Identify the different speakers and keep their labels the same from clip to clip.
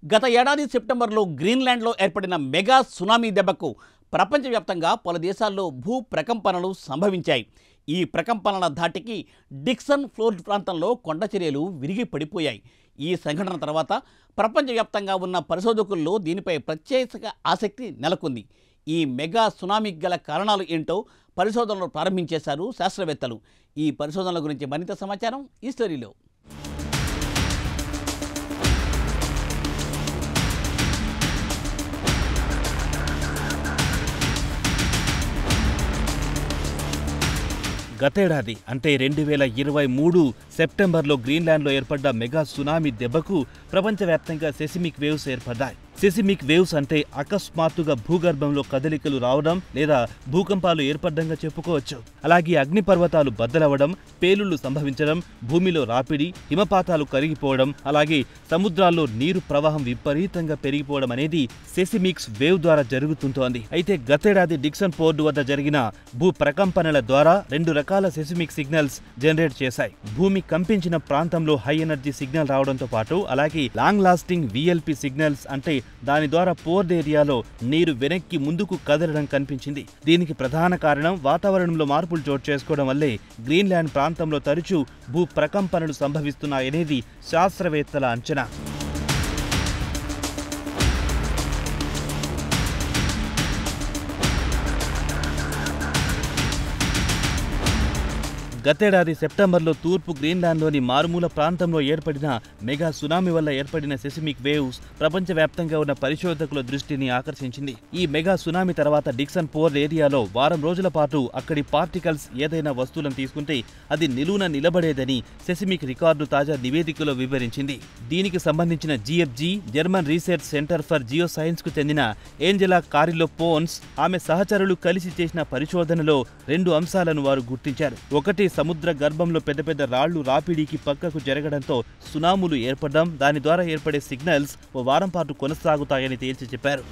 Speaker 1: గత ఏడాది సెప్టెంబర్లో గ్రీన్లాండ్లో ఏర్పడిన మెగా సునామీ దెబ్బకు ప్రపంచవ్యాప్తంగా పలు దేశాల్లో భూ ప్రకంపనలు సంభవించాయి. ఈ ప్రకంపనల ధాటికి డిక్సన్ ఫ్లోర్ ప్రాంతంలో కొండ చర్యలు విరిగి పడిపోయాయి. ఈ సంఘటన తర్వాత ప్రపంచవ్యాప్తంగా ఉన్న పరిశోధకుల్లో దీనిపై ప్రత్యేక ఆసక్తి నెలకొంది. ఈ మెగా సునామీకి గల కారణాలు ఏంటో పరిశోధనలు ప్రారంభించేశారు శాస్త్రవేత్తలు. ఈ పరిశోధనల గురించి మరింత సమాచారం ఈ స్టోరీలో.
Speaker 2: గతేడాది అంటే 2023 సెప్టెంబర్లో గ్రీన్లాండ్లో ఏర్పడ్డ మెగా సునామీ దెబ్బకు ప్రపంచవ్యాప్తంగా సెసిమిక్ వేవ్స్ ఏర్పడ్డాయి. సెసిమిక్ వేవ్స్ అంటే అకస్మాత్తుగా భూగర్భంలో కదలికలు రావడం లేదా భూకంపాలు ఏర్పడ్డంగా చెప్పుకోవచ్చు. అలాగే అగ్నిపర్వతాలు బద్దలవ్వడం, పేలుళ్లు సంభవించడం, భూమిలో రాపిడి, హిమపాతాలు కరిగిపోవడం, అలాగే సముద్రాల్లో నీరు ప్రవాహం విపరీతంగా పెరిగిపోవడం అనేది సెసిమిక్స్ వేవ్ ద్వారా జరుగుతుంటోంది. అయితే గతేడాది డిక్సన్ పోర్ట్ వద్ద జరిగిన భూ ప్రకంపనల ద్వారా 2 రకాల సెసిమిక్ సిగ్నల్స్ జనరేట్ చేశాయి. భూమి కంపించిన ప్రాంతంలో హై ఎనర్జీ సిగ్నల్ రావడంతో పాటు అలాగే లాంగ్ లాస్టింగ్ VLP సిగ్నల్స్ అంటే దాని ద్వారా పోర్ట్ ఏరియాలో నీరు వెనక్కి ముందుకు కదలడం కనిపించింది. దీనికి ప్రధాన కారణం వాతావరణంలో మార్పులు చోటు చేసుకోవడం వల్లే గ్రీన్లాండ్ ప్రాంతంలో తరచూ భూ ప్రకంపనలు సంభవిస్తున్నాయనేది శాస్త్రవేత్తల అంచనా. గతేడాది సెప్టెంబర్లో తూర్పు గ్రీన్లాండ్లోని మారుమూల ప్రాంతంలో ఏర్పడిన మెగా సునామీ వల్ల ఏర్పడిన సెసిమిక్ వేవ్స్ ప్రపంచవ్యాప్తంగా ఉన్న పరిశోధకుల దృష్టిని ఆకర్షించింది. ఈ మెగా సునామీ తర్వాత డిక్సన్ పోర్ట్ ఏరియాలో వారం రోజుల పాటు అక్కడి పార్టికల్స్ ఏదైనా వస్తువులను తీసుకుంటే అది నిలువున నిలబడేదని సెసిమిక్ రికార్డు తాజా నివేదికలో వివరించింది. దీనికి సంబంధించిన GFG German research centre for Jio science కు చెందిన ఏంజెలా కారిలో పోన్స్ ఆమె సహచరులు కలిసి చేసిన పరిశోధనలో 2 అంశాలను వారు గుర్తించారు. ఒకటి, సముద్ర గర్భంలో పెద్ద పెద్ద రాళ్లు రాపిడికి పక్కకు జరగడంతో సునాములు ఏర్పడడం, దాని ద్వారా ఏర్పడే సిగ్నల్స్ ఓ వారం పాటు కొనసాగుతాయని తేల్చి చెప్పారు.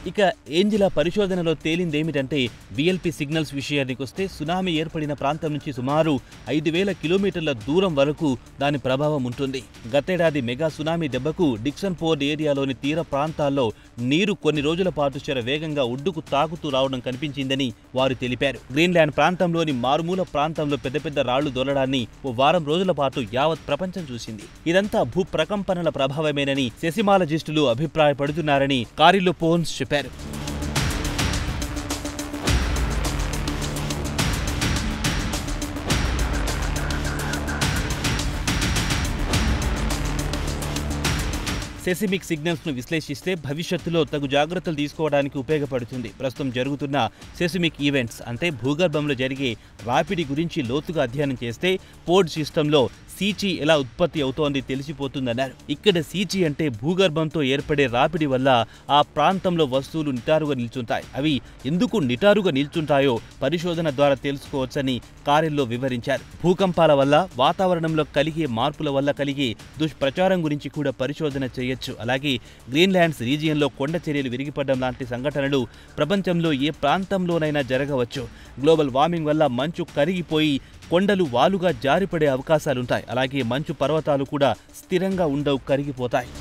Speaker 2: ఇక ఏంజెలా పరిశోధనలో తేలిందేమిటంటే VLP సిగ్నల్స్ విషయానికి వస్తే సునామీ ఏర్పడిన ప్రాంతం నుంచి సుమారు 5000 కిలోమీటర్ల దూరం వరకు దాని ప్రభావం ఉంటుంది. గతేడాది మెగా సునామీ దెబ్బకు డిక్సన్ పోర్ట్ ఏరియాలోని తీర ప్రాంతాల్లో నీరు కొన్ని రోజుల పాటు వేగంగా ఒడ్డుకు తాకుతూ రావడం కనిపించిందని వారు తెలిపారు. గ్రీన్లాండ్ ప్రాంతంలోని మారుమూల ప్రాంతంలో పెద్ద పెద్ద రాళ్లు దొరలడాన్ని ఓ వారం రోజుల పాటు యావత్ ప్రపంచం చూసింది. ఇదంతా భూ ప్రకంపనల ప్రభావమేనని సెసిమాలజిస్టులు అభిప్రాయపడుతున్నారని కారిలో పోన్స్ చెప్పారు. సెసిమిక్ సిగ్నల్స్ ను విశ్లేషిస్తే భవిష్యత్తులో తగు జాగ్రత్తలు తీసుకోవడానికి ఉపయోగపడుతుంది. ప్రస్తుతం జరుగుతున్న సెసిమిక్ ఈవెంట్స్ అంటే భూగర్భంలో జరిగే రాపిడి గురించి లోతుగా అధ్యయనం చేస్తే పోర్ట్ సిస్టంలో సీచీ ఎలా ఉత్పత్తి అవుతోంది తెలిసిపోతుందన్నారు. ఇక్కడ సీచీ అంటే భూగర్భంతో ఏర్పడే రాపిడి వల్ల ఆ ప్రాంతంలో వస్తువులు నిటారుగా నిల్చుంటాయి. అవి ఎందుకు నిటారుగా నిల్చుంటాయో పరిశోధన ద్వారా తెలుసుకోవచ్చని కారెల్లో వివరించారు. భూకంపాల వల్ల వాతావరణంలో కలిగే మార్పుల వల్ల కలిగే దుష్ప్రచారం గురించి కూడా పరిశోధన చేయొచ్చు. అలాగే గ్రీన్లాండ్స్ రీజియన్లో కొండ చర్యలు విరిగిపడడం లాంటి సంఘటనలు ప్రపంచంలో ఏ ప్రాంతంలోనైనా జరగవచ్చు. గ్లోబల్ వార్మింగ్ వల్ల మంచు కరిగిపోయి కొండలు వాలుగా జారిపడే అవకాశాలుంటాయి. అలాగే మంచు పర్వతాలు కూడా స్థిరంగా ఉండవు, కరిగిపోతాయి.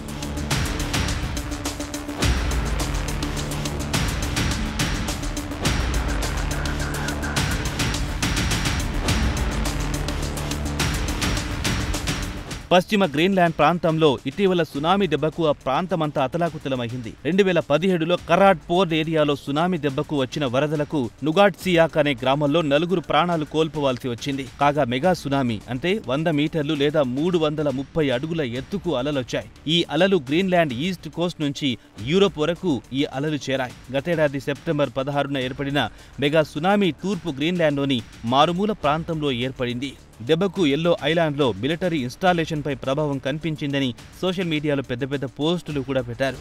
Speaker 2: పశ్చిమ గ్రీన్లాండ్ ప్రాంతంలో ఇటీవల సునామీ దెబ్బకు ఆ ప్రాంతమంతా అతలాకుతలమైంది. 2017లో కరాడ్ పోర్ట్ ఏరియాలో సునామీ దెబ్బకు వచ్చిన వరదలకు నుగాట్సియాక్ అనే గ్రామంలో 4 ప్రాణాలు కోల్పోవాల్సి వచ్చింది. కాగా మెగా సునామీ అంటే 100 మీటర్లు లేదా 330 అడుగుల ఎత్తుకు అలలొచ్చాయి. ఈ అలలు గ్రీన్లాండ్ ఈస్ట్ కోస్ట్ నుంచి యూరోప్ వరకు ఈ అలలు చేరాయి. గతేడాది సెప్టెంబర్ 16న ఏర్పడిన మెగా సునామీ తూర్పు గ్రీన్లాండ్లోని మారుమూల ప్రాంతంలో ఏర్పడింది. దెబ్బకు ఎల్లో ఐలాండ్లో మిలిటరీ ఇన్స్టాలేషన్పై ప్రభావం కనిపించిందని సోషల్ మీడియాలో పెద్ద పెద్ద పోస్టులు కూడా పెట్టారు.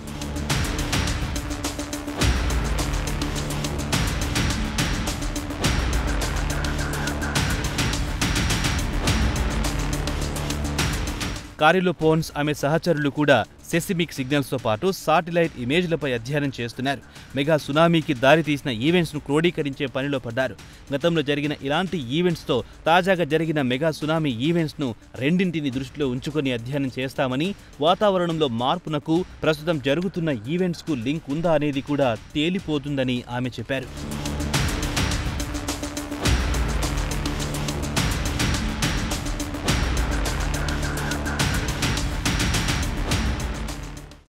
Speaker 2: కారిలో పోన్స్ ఆమె సహచరులు కూడా సెసిమిక్ సిగ్నల్స్తో పాటు శాటిలైట్ ఇమేజ్లపై అధ్యయనం చేస్తున్నారు. మెగా సునామీకి దారితీసిన ఈవెంట్స్ను క్రోడీకరించే పనిలో పడ్డారు. గతంలో జరిగిన ఇలాంటి ఈవెంట్స్తో తాజాగా జరిగిన మెగా సునామీ ఈవెంట్స్ను రెండింటిని దృష్టిలో ఉంచుకొని అధ్యయనం చేస్తామని, వాతావరణంలో మార్పునకు ప్రస్తుతం జరుగుతున్న ఈవెంట్స్కు లింక్ ఉందా అనేది కూడా తేలిపోతుందని ఆమె చెప్పారు.